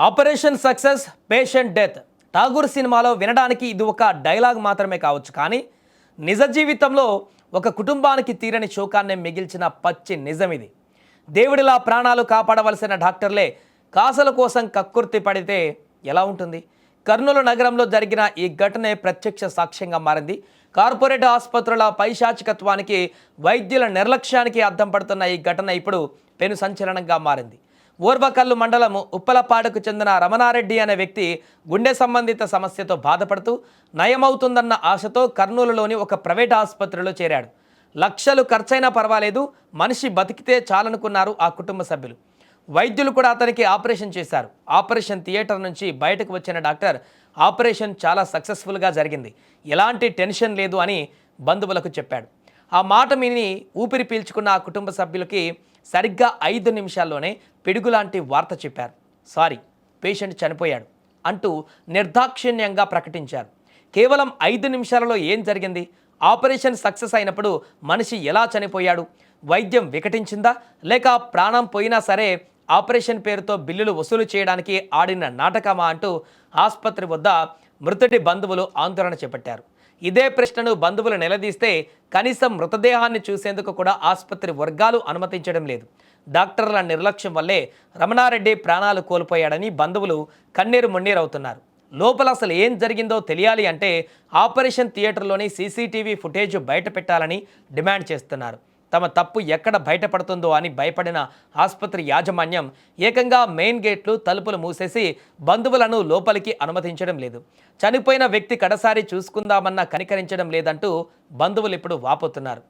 Operation success patient death Tagore సినిమాలో వినడానికి ఇది ఒక డైలాగ్ మాత్రమే కావచ్చు, కానీ నిజ జీవితంలో ఒక కుటుంబానికి తీరని శోకాన్ని మిగిల్చిన పచ్చి నిజం ఇది. దేవుడిలా ప్రాణాలు కాపాడవలసిన డాక్టర్లే కాసల కోసం కక్కుర్తి పడితే ఎలా ఉంటుంది? కర్నూలు నగరంలో జరిగిన ఈ ఘటనే ప్రత్యక్ష సాక్ష్యంగా మారింది. కార్పొరేట్ ఆసుపత్రుల పైశాచికత్వానికి, వైద్యుల నిర్లక్ష్యానికి అద్దం పడుతున్న ఈ ఘటన ఇప్పుడు పెను సంచలనంగా మారింది. ఓర్వకల్లు మండలం ఉప్పలపాడుకు చెందిన రమణారెడ్డి అనే వ్యక్తి గుండె సంబంధిత సమస్యతో బాధపడుతూ నయమవుతుందన్న ఆశతో కర్నూలులోని ఒక ప్రైవేట్ ఆసుపత్రిలో చేరాడు. లక్షలు ఖర్చైనా పర్వాలేదు, మనిషి బతికితే చాలనుకున్నారు ఆ కుటుంబ సభ్యులు. వైద్యులు కూడా అతనికి ఆపరేషన్ చేశారు. ఆపరేషన్ థియేటర్ నుంచి బయటకు వచ్చిన డాక్టర్ ఆపరేషన్ చాలా సక్సెస్ఫుల్గా జరిగింది, ఎలాంటి టెన్షన్ లేదు అని బంధువులకు చెప్పాడు. ఆ మాట విని ఊపిరి పీల్చుకున్న ఆ కుటుంబ సభ్యులకి సరిగ్గా 5 నిమిషాల్లోనే పిడుగులాంటి వార్త చెప్పారు. సారీ, పేషెంట్ చనిపోయాడు అంటూ నిర్దాక్షిణ్యంగా ప్రకటించారు. కేవలం 5 నిమిషాలలో ఏం జరిగింది? ఆపరేషన్ సక్సెస్ అయినప్పుడు మనిషి ఎలా చనిపోయాడు? వైద్యం వికటించిందా, లేక ప్రాణం పోయినా సరే ఆపరేషన్ పేరుతో బిల్లులు వసూలు చేయడానికి ఆడిన నాటకమా అంటూ ఆసుపత్రి వద్ద మృతుడి బంధువులు ఆందోళన చేపట్టారు. ఇదే ప్రశ్నను బంధువులు నిలదీస్తే కనీసం మృతదేహాన్ని చూసేందుకు కూడా ఆసుపత్రి వర్గాలు అనుమతించడం లేదు. డాక్టర్ల నిర్లక్ష్యం వల్లే రమణారెడ్డి ప్రాణాలు కోల్పోయాడని బంధువులు కన్నీరు మున్నీరవుతున్నారు. లోపల అసలు ఏం జరిగిందో తెలియాలి అంటే ఆపరేషన్ థియేటర్లోని సీసీటీవీ ఫుటేజ్ బయట పెట్టాలని డిమాండ్ చేస్తున్నారు. తమ తప్పు ఎక్కడ బయటపడుతుందో అని భయపడిన ఆసుపత్రి యాజమాన్యం ఏకంగా మెయిన్ గేట్లు, తలుపులు మూసేసి బంధువులను లోపలికి అనుమతించడం లేదు. చనిపోయిన వ్యక్తి కడసారి చూసుకుందామన్నా కనికరించడం లేదంటూ బంధువులు ఇప్పుడు వాపోతున్నారు.